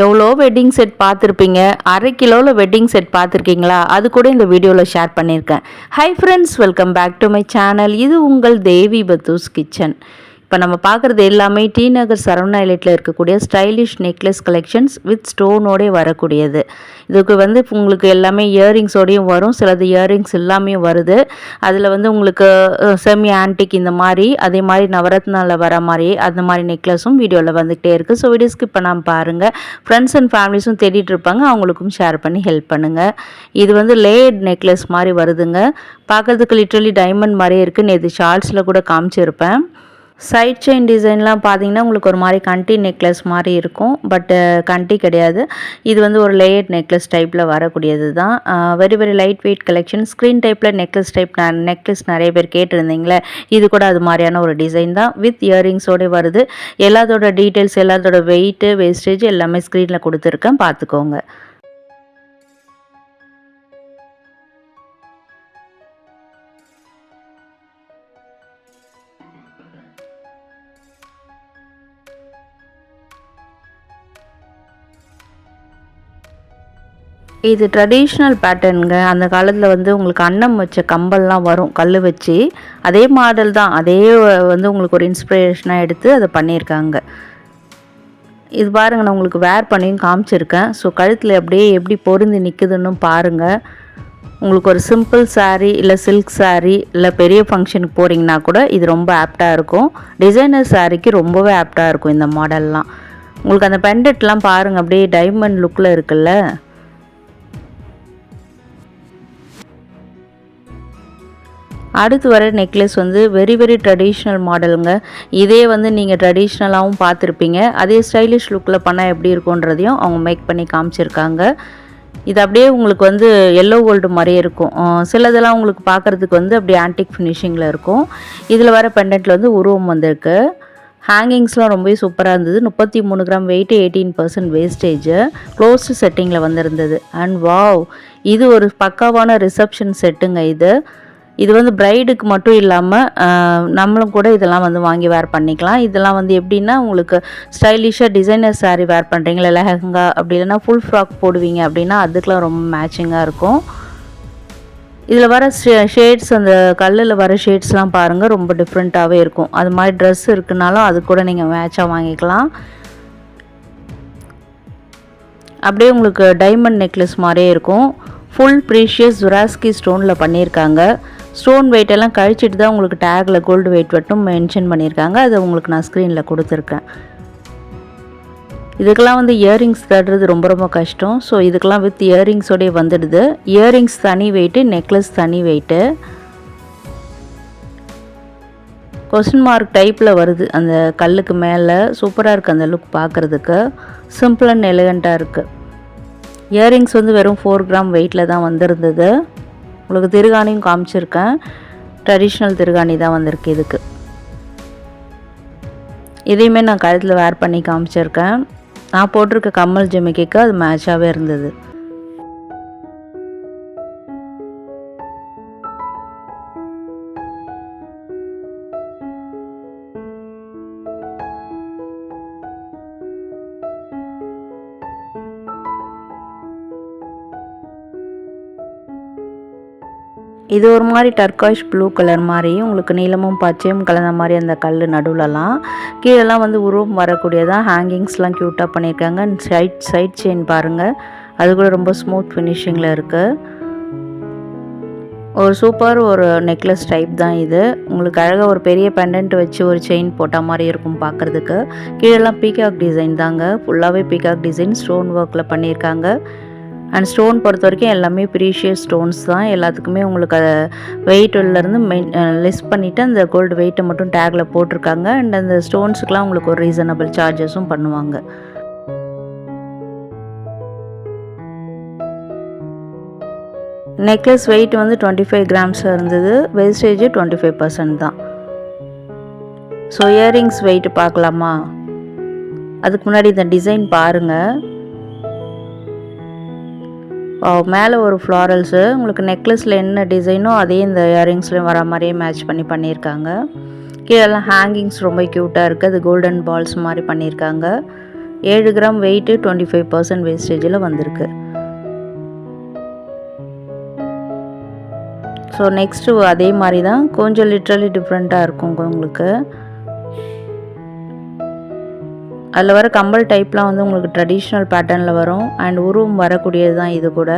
எவ்வளோ wedding set பார்த்துருப்பீங்க. அரை கிலோவில் வெட்டிங் செட் பார்த்துருக்கீங்களா? அது கூட இந்த வீடியோவில் ஷேர் பண்ணியிருக்கேன். Hi friends, welcome back to my channel. இது உங்கள் தேவி பத்தூஸ் கிச்சன். இப்போ நம்ம பார்க்குறது எல்லாமே டி நகர் சரவணா எலைட்டில் இருக்கக்கூடிய ஸ்டைலிஷ் நெக்லஸ் கலெக்ஷன்ஸ் வித் ஸ்டோனோடே வரக்கூடியது. இதுக்கு வந்து உங்களுக்கு எல்லாமே இயரிங்ஸோடையும் வரும், சிலது இயரிங்ஸ் எல்லாமே வருது. அதில் வந்து உங்களுக்கு செமி ஆன்டிக் இந்த மாதிரி, அதே மாதிரி நவரத்னாவில் வர மாதிரி அந்த மாதிரி நெக்லஸும் வீடியோவில் வந்துகிட்டே இருக்குது. ஸோ வீடியோ ஸ்கிப் பண்ணாமல் பாருங்கள். ஃப்ரெண்ட்ஸ் அண்ட் ஃபேமிலிஸும் தேடிட்டு இருப்பாங்க, அவங்களுக்கும் ஷேர் பண்ணி ஹெல்ப் பண்ணுங்கள். இது வந்து லேயர்ட் நெக்லஸ் மாதிரி வருதுங்க. பார்க்குறதுக்கு லிட்ரலி டைமண்ட் மாதிரியே இருக்குது. நேற்று ஷார்ட்ஸில் கூட காமிச்சிருப்பேன். சைட் செயின் டிசைன்லாம் பார்த்தீங்கன்னா உங்களுக்கு ஒரு மாதிரி கண்டி நெக்லஸ் மாதிரி இருக்கும். பட்டு கண்டி கிடையாது. இது வந்து ஒரு லேயர்ட் நெக்லஸ் டைப்பில் வரக்கூடியது தான். Very very light weight collection. Screen டைப்பில் நெக்லஸ் நிறைய பேர் கேட்டிருந்தீங்களே, இது கூட அது மாதிரியான ஒரு டிசைன் தான். வித் இயரிங்ஸோடு வருது. எல்லாத்தோட டீட்டெயில்ஸ், எல்லாத்தோட வெயிட்டு, வேஸ்டேஜ் எல்லாமே ஸ்க்ரீனில் கொடுத்துருக்கேன், பார்த்துக்கோங்க. இது ட்ரெடிஷ்னல் பேட்டர்னுங்க. அந்த காலத்தில் வந்து உங்களுக்கு அன்னம் வச்ச கம்பல்லாம் வரும் கல் வச்சு. அதே மாடல் தான். அதே வந்து உங்களுக்கு ஒரு இன்ஸ்பிரேஷனாக எடுத்து அதை பண்ணியிருக்காங்க. இது பாருங்கள், நான் உங்களுக்கு வேர் பண்ணியும் காமிச்சிருக்கேன். ஸோ கழுத்தில் அப்படியே எப்படி பொருந்தி நிற்குதுன்னு பாருங்கள். உங்களுக்கு ஒரு சிம்பிள் சாரீ இல்லை சில்க் சாரீ இல்லை பெரிய ஃபங்க்ஷனுக்கு போகிறீங்கன்னா கூட இது ரொம்ப ஆப்டாக இருக்கும். டிசைனர் சாரீக்கு ரொம்பவே ஆப்டாக இருக்கும் இந்த மாடல்லாம். உங்களுக்கு அந்த பெண்டட்லாம் பாருங்கள், அப்படியே டைமண்ட் லுக்கில் இருக்குல்ல. அடுத்து வர நெக்லஸ் வந்து வெரி வெரி ட்ரெடிஷ்னல் மாடலுங்க. இதே வந்து நீங்கள் ட்ரெடிஷ்னலாகவும் பார்த்துருப்பீங்க. அதே ஸ்டைலிஷ் லுக்கில் பண்ணால் எப்படி இருக்குன்றதையும் அவங்க மேக் பண்ணி காமிச்சிருக்காங்க. இது அப்படியே உங்களுக்கு வந்து எல்லோ கோல்டு மாதிரியே இருக்கும். சிலதெல்லாம் உங்களுக்கு பார்க்குறதுக்கு வந்து அப்படியே ஆன்டிக் ஃபினிஷிங்கில் இருக்கும். இதில் வர பெண்டன்ட்டில் வந்து உருவம் வந்திருக்கு. ஹேங்கிங்ஸ்லாம் ரொம்பவே சூப்பராக இருந்தது. 33 கிராம் வெயிட்டு, 18% வேஸ்டேஜு, க்ளோஸ்டு செட்டிங்கில் வந்திருந்தது. அண்ட் வாவ், இது ஒரு பக்காவான ரிசப்ஷன் செட்டுங்க. இது வந்து ப்ரைடுக்கு மட்டும் இல்லாமல் நம்மளும் கூட இதெல்லாம் வந்து வாங்கி வேர் பண்ணிக்கலாம். இதெல்லாம் வந்து எப்படின்னா உங்களுக்கு ஸ்டைலிஷாக டிசைனர் சாரீ வேர் பண்ணுறீங்களா, லெஹங்கா அப்படி இல்லைன்னா ஃபுல் ஃப்ராக் போடுவீங்க அப்படின்னா அதுக்கெலாம் ரொம்ப மேட்சிங்காக இருக்கும். இதில் வர ஷேட்ஸ், அந்த கல்லில் வர ஷேட்ஸ்லாம் பாருங்கள், ரொம்ப டிஃப்ரெண்ட்டாகவே இருக்கும். அது மாதிரி ட்ரெஸ் இருக்குனாலும் அது கூட நீங்கள் மேட்சாக வாங்கிக்கலாம். அப்படியே உங்களுக்கு டைமண்ட் நெக்லஸ் மாதிரியே இருக்கும். ஃபுல் ப்ரீஷியஸ் ஜுராஸ்கி ஸ்டோனில் பண்ணியிருக்காங்க. ஸ்டோன் வெயிட்டெல்லாம் கழிச்சிட்டு தான் உங்களுக்கு டேக்கில் கோல்டு வெயிட் மட்டும் மென்ஷன் பண்ணியிருக்காங்க. அதை உங்களுக்கு நான் ஸ்க்ரீனில் கொடுத்துருக்கேன். இதுக்கெல்லாம் வந்து இயரிங்ஸ் தடுறது ரொம்ப ரொம்ப கஷ்டம். ஸோ இதுக்கெல்லாம் வித் இயரிங்ஸோடய வந்துடுது. இயரிங்ஸ் தனி வெயிட்டு, நெக்லஸ் தனி வெயிட்டு. கொஸ்டின் மார்க் டைப்பில் வருது அந்த கல்லுக்கு மேலே. சூப்பராக இருக்குது அந்த லுக் பார்க்குறதுக்கு. சிம்பிள் அண்ட் எலிகண்ட்டாக இருக்குது. இயரிங்ஸ் வந்து வெறும் 4 கிராம் வெயிட்டில் தான் வந்திருந்தது. உங்களுக்கு திருகாணியும் காமிச்சிருக்கேன். ட்ரெடிஷ்னல் திருகாணி தான் வந்திருக்கு இதுக்கு. இதையுமே நான் கழுத்தில் வேர் பண்ணி காமிச்சிருக்கேன். நான் போட்டிருக்க கம்மல் ஜிமிக்கிக்கு அது மேட்சாகவே இருந்தது. இது ஒரு மாதிரி டர்காஷ் ப்ளூ கலர் மாதிரி, உங்களுக்கு நீலமும் பச்சையும் கலந்த மாதிரி அந்த கல் நடுவிலலாம். கீழெல்லாம் வந்து உருவம் வரக்கூடியதான். ஹேங்கிங்ஸ்லாம் க்யூட்டாக பண்ணியிருக்காங்க. சைட் செயின் பாருங்கள், அது கூட ரொம்ப ஸ்மூத் ஃபினிஷிங்கில் இருக்குது. ஒரு சூப்பர் ஒரு நெக்லஸ் டைப் தான் இது. உங்களுக்கு அழகாக ஒரு பெரிய பெண்டன்ட் வச்சு ஒரு செயின் போட்ட மாதிரி இருக்கும் பார்க்குறதுக்கு. கீழெல்லாம் பீகாக் டிசைன் தாங்க. ஃபுல்லாகவே பீகாக் டிசைன் ஸ்டோன் ஒர்க்கில் பண்ணியிருக்காங்க. அண்ட் ஸ்டோன் பொறுத்த வரைக்கும் எல்லாமே ப்ரீஷியஸ் ஸ்டோன்ஸ் தான். எல்லாத்துக்குமே உங்களுக்கு வெயிட்லேருந்து லெஸ் பண்ணிவிட்டு அந்த கோல்டு வெயிட்டை மட்டும் டேக்கில் போட்டிருக்காங்க. அண்ட் அந்த ஸ்டோன்ஸுக்கெலாம் உங்களுக்கு ஒரு ரீசனபிள் சார்ஜஸும் பண்ணுவாங்க. நெக்லஸ் வெயிட் வந்து 25 கிராம்ஸ் இருந்தது. வேஸ்டேஜ் 25% தான். ஸோ இயரிங்ஸ் வெயிட் பார்க்கலாமா? அதுக்கு முன்னாடி இந்த டிசைன் பாருங்கள். மேலே ஒரு ஃப்ளாரல்ஸு, உங்களுக்கு நெக்லஸில் என்ன டிசைனோ அதே இந்த இயரிங்ஸ்லையும் வர மாதிரியே மேட்ச் பண்ணியிருக்காங்க. கீழெல்லாம் ஹேங்கிங்ஸ் ரொம்ப க்யூட்டாக இருக்குது. அது கோல்டன் பால்ஸ் மாதிரி பண்ணியிருக்காங்க. 7 கிராம் வெயிட்டு 25% வேஸ்டேஜில் வந்திருக்கு. ஸோ நெக்ஸ்ட்டு அதே மாதிரி தான், கொஞ்சம் லிட்ரலி டிஃப்ரெண்ட்டாக இருக்கும் உங்களுக்கு. அதில் வர கம்பல் டைப்லாம் வந்து உங்களுக்கு ட்ரெடிஷ்னல் பேட்டர்னில் வரும் அண்ட் உருவம் வரக்கூடியது தான் இது கூட.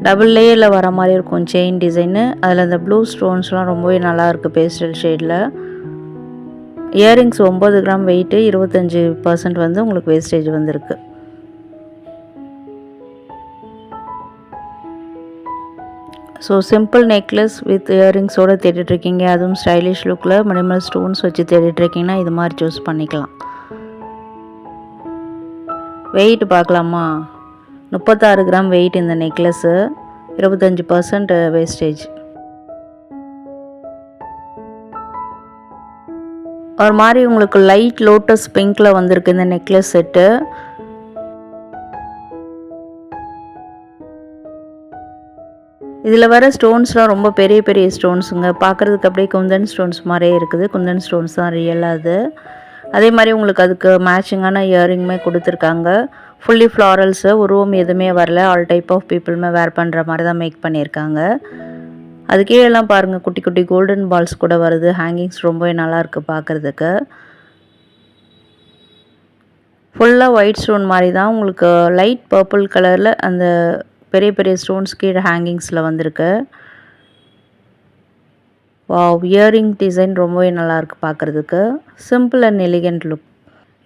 டபுள் லேயரில் வர மாதிரி இருக்கும் செயின் டிசைனு. அதில் அந்த ப்ளூ ஸ்டோன்ஸ்லாம் ரொம்பவே நல்லாயிருக்கு பேஸ்டல் ஷேடில். இயரிங்ஸ் 9 கிராம் வெயிட்டு 25% வந்து உங்களுக்கு வேஸ்டேஜ் வந்திருக்கு. ஸோ சிம்பிள் நெக்லஸ் வித் இயரிங்ஸோடு தேடிட்டுருக்கீங்க, அதுவும் ஸ்டைலிஷ் லுக்கில் மினிமல் ஸ்டோன்ஸ் வச்சு தேடிட்டுருக்கீங்கன்னா இது மாதிரி சூஸ் பண்ணிக்கலாம். வெயிட் பார்க்கலாமா? 36 கிராம் வெயிட் இந்த நெக்லஸ்ஸு, 25% வேஸ்டேஜ். ஒரு மாதிரி உங்களுக்கு லைட் லோட்டஸ் பிங்க்கில் வந்திருக்கு இந்த நெக்லஸ் செட்டு. இதில் வர ஸ்டோன்ஸ்லாம் ரொம்ப பெரிய பெரிய ஸ்டோன்ஸுங்க. பார்க்குறதுக்கு அப்படியே குந்தன் ஸ்டோன்ஸ் மாதிரியே இருக்குது. குந்தன் ஸ்டோன்ஸ் தான் ரியலாக அது. அதே மாதிரி உங்களுக்கு அதுக்கு மேட்சிங்கான இயரிங்குமே கொடுத்துருக்காங்க. ஃபுல்லி ஃப்ளாரல்ஸு, உருவம் எதுவுமே வரல. ஆல் டைப் ஆஃப் பீப்புளுமே வேர் பண்ணுற மாதிரி தான் மேக் பண்ணியிருக்காங்க. அது கீழெல்லாம் பாருங்கள், குட்டி குட்டி கோல்டன் பால்ஸ் கூட வருது. ஹேங்கிங்ஸ் ரொம்பவே நல்லாயிருக்கு பார்க்குறதுக்கு. ஃபுல்லாக ஒயிட் ஸ்டோன் மாதிரி தான் உங்களுக்கு லைட் பர்பிள் கலரில் அந்த பெரிய பெரிய ஸ்டோன்ஸ் கீழே ஹேங்கிங்ஸில் வந்திருக்கு. வாவ், இயரிங் டிசைன் ரொம்பவே நல்லாயிருக்கு பார்க்குறதுக்கு. Simple and elegant look.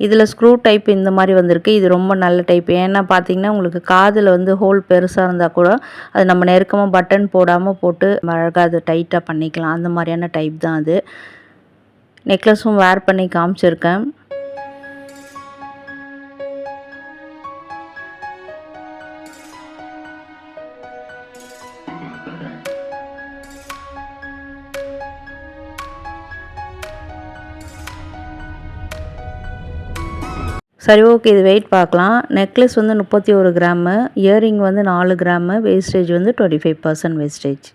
இதில் ஸ்க்ரூ டைப் இந்த மாதிரி வந்திருக்கு. இது ரொம்ப நல்ல டைப். ஏன்னா பார்த்தீங்கன்னா உங்களுக்கு காதில் வந்து ஹோல் பெருசாக இருந்தால் கூட அது நம்ம நெருக்கமாக பட்டன் போடாமல் போட்டு அழகாக அது டைட்டாக பண்ணிக்கலாம். அந்த மாதிரியான டைப் தான் அது. நெக்லஸும் வேர் பண்ணி காமிச்சிருக்கேன். சரி, ஓகே, இது வெயிட் பார்க்கலாம். நெக்லஸ் வந்து 31 கிராமு, இயரிங் வந்து 4 கிராமு, வேஸ்டேஜ் வந்து 25% வேஸ்டேஜ்.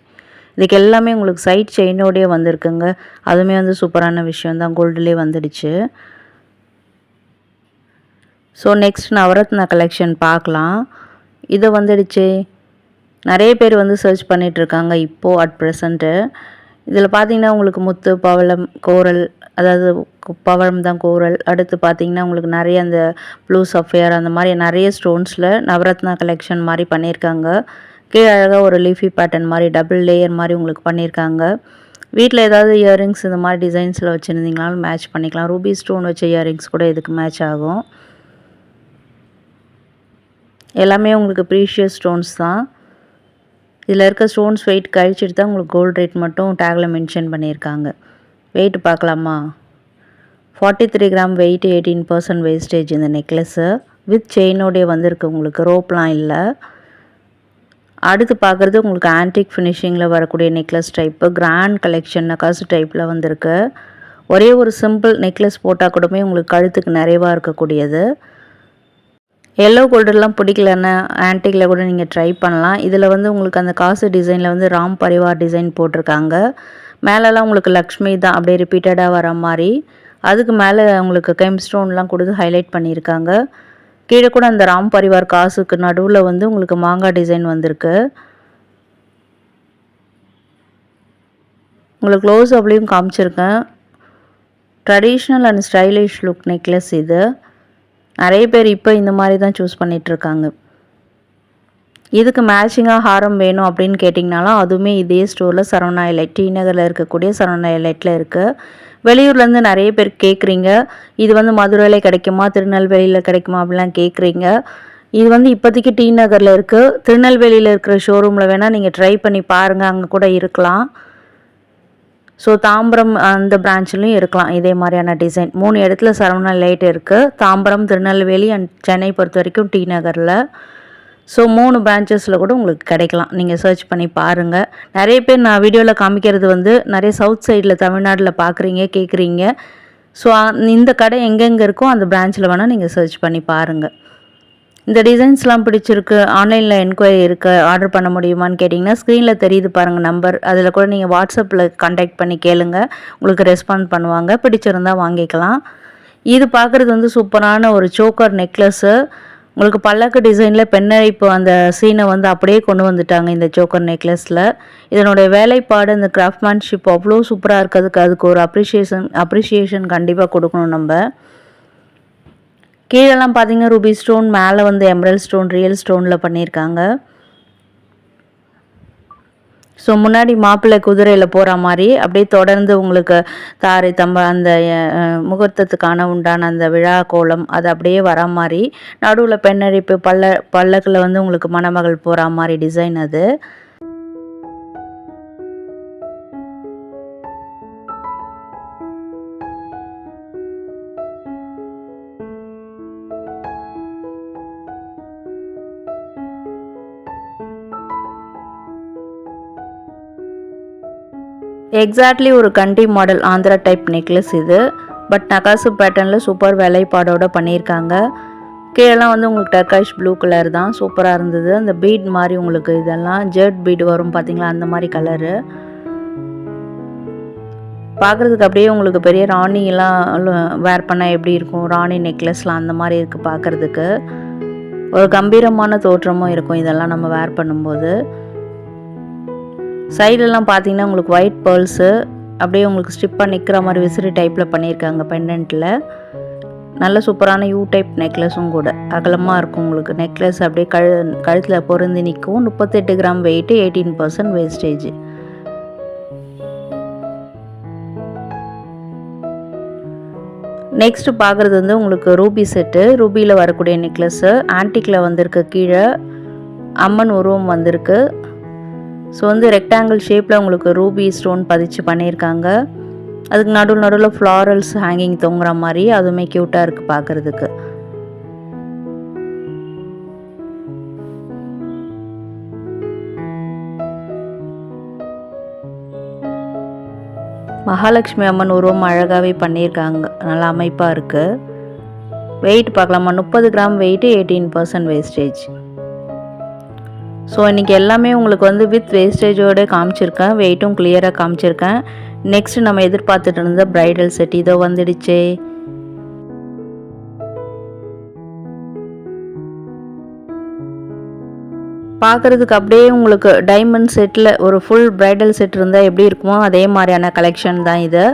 இதுக்கு எல்லாமே உங்களுக்கு சைட் செயினோடையே வந்திருக்குங்க. அதுவுமே வந்து சூப்பரான விஷயம் தான், கோல்டுலேயே வந்துடுச்சு. ஸோ நெக்ஸ்ட் நவரத்னா கலெக்ஷன் பார்க்கலாம். இது வந்துடுச்சு. நிறைய பேர் வந்து சர்ச் பண்ணிகிட்ருக்காங்க இப்போது அட் ப்ரெசண்ட்டு. இதில் பார்த்தீங்கன்னா உங்களுக்கு முத்து, பவளம், கோரல், அதாவது பவளம் தான் கோரல். அடுத்து பார்த்தீங்கன்னா உங்களுக்கு நிறைய அந்த ப்ளூ சஃபையர் அந்த மாதிரி நிறைய ஸ்டோன்ஸில் நவரத்னா கலெக்ஷன் மாதிரி பண்ணியிருக்காங்க. கீழே அழகாக ஒரு லீஃபி பேட்டர்ன் மாதிரி டபுள் லேயர் மாதிரி உங்களுக்கு பண்ணியிருக்காங்க. வீட்டில் ஏதாவது இயரிங்ஸ் இந்த மாதிரி டிசைன்ஸில் வச்சுருந்தீங்கனாலும் மேட்ச் பண்ணிக்கலாம். ரூபி ஸ்டோன் வச்ச இயரிங்ஸ் கூட இதுக்கு மேட்ச் ஆகும். எல்லாமே உங்களுக்கு ப்ரீஷியஸ் ஸ்டோன்ஸ் தான். இதில் இருக்க ஸ்டோன்ஸ் வெயிட் கழிச்சிட்டு தான் உங்களுக்கு கோல்டு ரேட் மட்டும் டேக்கில் மென்ஷன் பண்ணியிருக்காங்க. வெயிட் பார்க்கலாமா? 43 கிராம் வெயிட், 18% வேஸ்டேஜ் இந்த நெக்லஸ்ஸு. வித் செயினோடைய வந்திருக்கு, உங்களுக்கு ரோப்லாம் இல்லை. அடுத்து பார்க்குறது உங்களுக்கு ஆன்டிக் ஃபினிஷிங்கில் வரக்கூடிய நெக்லஸ் டைப்பு. கிராண்ட் கலெக்ஷன் நகாசு டைப்பில் வந்திருக்கு. ஒரே ஒரு சிம்பிள் நெக்லஸ் போட்டால் கூடமே உங்களுக்கு கழுத்துக்கு நிறைவாக இருக்கக்கூடியது. எல்லோ கோல்டெல்லாம் பிடிக்கலன்னா ஆன்டிக்கில் கூட நீங்கள் ட்ரை பண்ணலாம். இதில் வந்து உங்களுக்கு அந்த காசு டிசைனில் வந்து ராம் பரிவார் டிசைன் போட்டிருக்காங்க. மேலெல்லாம் உங்களுக்கு லக்ஷ்மி தான் அப்படியே ரிப்பீட்டடாக வர மாதிரி. அதுக்கு மேலே உங்களுக்கு கெம் ஸ்டோன்லாம் கொடுத்து ஹைலைட் பண்ணியிருக்காங்க. கீழே கூட அந்த ராம் பரிவார் காசுக்கு நடுவில் வந்து உங்களுக்கு மாங்காய் டிசைன் வந்திருக்கு. உங்களுக்கு க்ளோஸ் அப்லேயும் காமிச்சிருக்கேன். Traditional and stylish look necklace இது. நிறைய பேர் இப்போ இந்த மாதிரி தான் சூஸ் பண்ணிகிட்ருக்காங்க. இதுக்கு மேட்சிங்காக ஹாரம் வேணும் அப்படின்னு கேட்டிங்கனாலும் அதுவுமே இதே ஸ்டோரில் சரவணா எலைட், டி நகரில் இருக்கக்கூடிய சரவணா எலைட்டில் இருக்குது. வெளியூர்லேருந்து நிறைய பேர் கேட்குறீங்க, இது வந்து மதுரையில் கிடைக்குமா, திருநெல்வேலியில் கிடைக்குமா அப்படிலாம் கேட்குறீங்க. இது வந்து இப்போதைக்கு டி நகரில் இருக்குது. திருநெல்வேலியில் இருக்கிற ஷோரூமில் வேணால் நீங்கள் ட்ரை பண்ணி பாருங்கள், அங்கே கூட இருக்கலாம். ஸோ தாம்பரம் அந்த பிரான்ச்லேயும் இருக்கலாம் இதே மாதிரியான டிசைன். 3 இடத்துல சரவணா எலைட் இருக்குது. தாம்பரம், திருநெல்வேலி அண்ட் சென்னை பொறுத்த வரைக்கும் டி நகரில். ஸோ 3 பிரான்ச்சஸில் கூட உங்களுக்கு கிடைக்கலாம். நீங்கள் சர்ச் பண்ணி பாருங்கள். நிறைய பேர் நான் வீடியோவில் காமிக்கிறது வந்து நிறைய சவுத் சைடில் தமிழ்நாட்டில் பார்க்குறீங்க, கேட்குறீங்க. ஸோ இந்த கடை எங்கெங்கே இருக்கோ அந்த பிரான்ச்சில் வேணால் நீங்கள் சர்ச் பண்ணி பாருங்கள். இந்த டிசைன்ஸ்லாம் பிடிச்சிருக்கு, ஆன்லைனில் என்கொயரி இருக்குது, ஆர்டர் பண்ண முடியுமான்னு கேட்டிங்கன்னா ஸ்க்ரீனில் தெரியுது பாருங்கள் நம்பர். அதில் கூட நீங்கள் வாட்ஸ்அப்பில் கான்டாக்ட் பண்ணி கேளுங்க, உங்களுக்கு ரெஸ்பாண்ட் பண்ணுவாங்க. பிடிச்சிருந்தா வாங்கிக்கலாம். இது பார்க்குறது வந்து சூப்பரான ஒரு சோக்கர் நெக்லஸ்ஸு. உங்களுக்கு பல்லக்கு டிசைனில் பெண்ணழைப்பு அந்த சீனை வந்து அப்படியே கொண்டு வந்துட்டாங்க இந்த சோக்கர் நெக்லஸில். இதனுடைய வேலைப்பாடு, இந்த கிராஃப்ட்மேன்ஷிப் அவ்வளோ சூப்பராக இருக்கிறதுக்கு அதுக்கு ஒரு அப்ரிஷியேஷன் கண்டிப்பாக கொடுக்கணும் நம்ம. கீழெல்லாம் பார்த்தீங்கன்னா ரூபி ஸ்டோன், மேலே வந்து எம்ரல் ஸ்டோன், ரியல் ஸ்டோனில் பண்ணியிருக்காங்க. ஸோ முன்னாடி மாப்பிள்ளை குதிரையில் போகிற மாதிரி அப்படியே தொடர்ந்து உங்களுக்கு தாரை தம்ப அந்த முகூர்த்தத்துக்கான உண்டான அந்த விழா கோலம் அது அப்படியே வரா மாதிரி, நடுவில் பெண்ணழிப்பு பல்லக்கில் வந்து உங்களுக்கு மணமகள் போகிற மாதிரி டிசைன் அது. எக்ஸாக்ட்லி ஒரு கண்டி மாடல் ஆந்திரா டைப் நெக்லஸ் இது. பட் நகாசு பேட்டர்னில் சூப்பர் வேலைப்பாடோடு பண்ணியிருக்காங்க. கீழெல்லாம் வந்து உங்களுக்கு டர்காஷ் ப்ளூ கலர் தான், சூப்பராக இருந்தது. அந்த பீட் மாதிரி உங்களுக்கு இதெல்லாம் ஜெட் பீட் வரும் பார்த்தீங்களா, அந்த மாதிரி கலரு. பார்க்குறதுக்கு அப்படியே உங்களுக்கு பெரிய ராணிலாம் வேர் பண்ணால் எப்படி இருக்கும், ராணி நெக்லஸ்லாம் அந்த மாதிரி இருக்குது பார்க்குறதுக்கு. ஒரு கம்பீரமான தோற்றமும் இருக்கும் இதெல்லாம் நம்ம வேர் பண்ணும்போது. சைடெல்லாம் பார்த்தீங்கன்னா உங்களுக்கு ஒயிட் பேர்ல்ஸு அப்படியே உங்களுக்கு ஸ்டிப்பாக நிற்கிற மாதிரி விசிறி டைப்பில் பண்ணியிருக்காங்க பெண்டன்ட்டில். நல்ல சூப்பரான யூ டைப் நெக்லஸும் கூட, அகலமாக இருக்கும் உங்களுக்கு நெக்லஸ் அப்படியே கழுத்தில் பொருந்தி நிற்கும். 38 கிராம் வெயிட்டு, 18% வேஸ்டேஜ். நெக்ஸ்ட்டு பார்க்குறது வந்து உங்களுக்கு ரூபி செட்டு, ரூபியில் வரக்கூடிய நெக்லஸ்ஸு. ஆன்டிக்கில் வந்திருக்கு, கீழே அம்மன் உருவம் வந்திருக்கு. ஸோ வந்து ரெக்டாங்கிள் ஷேப்பில் உங்களுக்கு ரூபி ஸ்டோன் பதிச்சு பண்ணியிருக்காங்க. அதுக்கு நடுவில் ஃப்ளாரல்ஸ் ஹேங்கிங் தொங்குற மாதிரி, அதுவுமே க்யூட்டாக இருக்குது பார்க்குறதுக்கு. மகாலட்சுமி அம்மன் உருவம் அழகாகவே பண்ணியிருக்காங்க, நல்லா அமைப்பாக இருக்குது. வெயிட் பார்க்கலாமா, 30 கிராம் வெயிட்டு, 18% வேஸ்டேஜ். ஸோ இன்றைக்கி எல்லாமே உங்களுக்கு வந்து வித் வேஸ்டேஜோடு காமிச்சிருக்கேன், வெயிட்டும் கிளியராக காமிச்சிருக்கேன். நெக்ஸ்ட்டு நம்ம எதிர்பார்த்துட்டு இருந்த ப்ரைடல் செட் இதோ வந்துடுச்சே. பார்க்குறதுக்கு அப்படியே உங்களுக்கு டைமண்ட் செட்டில் ஒரு ஃபுல் ப்ரைடல் செட் இருந்தால் எப்படி இருக்குமோ அதே மாதிரியான கலெக்ஷன் தான் இது.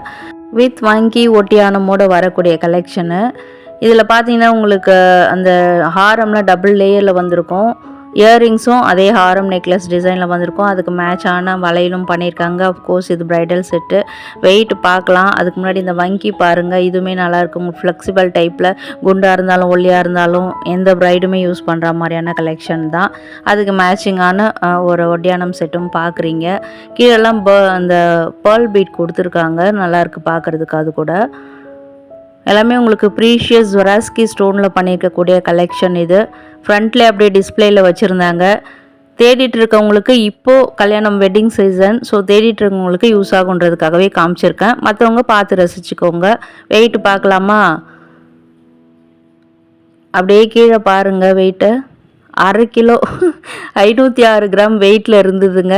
வித் வங்கி ஒட்டியானமோடு வரக்கூடிய கலெக்ஷனு. இதில் பார்த்தீங்கன்னா உங்களுக்கு அந்த ஹாரம்லாம் டபுள் லேயரில் வந்திருக்கும். இயரிங்ஸும் அதே ஹாரம் நெக்லஸ் டிசைனில் வந்திருக்கும். அதுக்கு மேட்சான வளையலும் பண்ணியிருக்காங்க. அஃப்கோர்ஸ் இது ப்ரைடல் செட்டு. வெயிட் பார்க்கலாம். அதுக்கு முன்னாடி இந்த வங்கி பாருங்கள், இதுவுமே நல்லாயிருக்கும். ஃப்ளெக்சிபிள் டைப்பில் குண்டாக இருந்தாலும் ஒல்லியாக இருந்தாலும் எந்த ப்ரைடுமே யூஸ் பண்ணுற மாதிரியான கலெக்ஷன் தான். அதுக்கு மேட்சிங்கான ஒரு ஒட்டியானம் செட்டும் பார்க்குறீங்க. கீழெல்லாம் அந்த பேர்ல் பீட் கொடுத்துருக்காங்க, நல்லாயிருக்கு பார்க்குறதுக்கு. அது கூட எல்லாமே உங்களுக்கு ப்ரீஷியஸ் ஜொராஸ்கி ஸ்டோனில் பண்ணியிருக்கக்கூடிய கலெக்ஷன் இது. ஃப்ரண்ட்லேயே அப்படியே டிஸ்பிளேயில் வச்சுருந்தாங்க. தேடிட்டு இருக்கவங்களுக்கு இப்போது கல்யாணம் வெட்டிங் சீசன், ஸோ தேடிட்டு இருக்கவங்களுக்கு யூஸ் ஆகுன்றதுக்காகவே காமிச்சிருக்கேன். மற்றவங்க பார்த்து ரசிச்சுக்கோங்க. வெயிட் பார்க்கலாமா, அப்படியே கீழே பாருங்கள். வெயிட்டு 1/2 கிலோ 506 கிராம் வெயிட்டில் இருந்ததுங்க.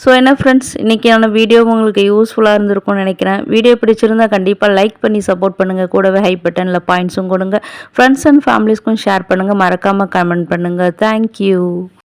ஸோ என்ன ஃப்ரெண்ட்ஸ், இன்றைக்கான வீடியோ உங்களுக்கு யூஸ்ஃபுல்லாக இருந்திருக்கும்னு நினைக்கிறேன். வீடியோ பிடிச்சிருந்தா கண்டிப்பாக லைக் பண்ணி சப்போர்ட் பண்ணுங்கள். கூடவே ஹை பட்டனில் பாயிண்ட்ஸும் கொடுங்க. ஃப்ரெண்ட்ஸ் அண்ட் ஃபேமிலிஸ்க்கும் ஷேர் பண்ணுங்கள். மறக்காமல் கமெண்ட் பண்ணுங்கள். தேங்க்யூ.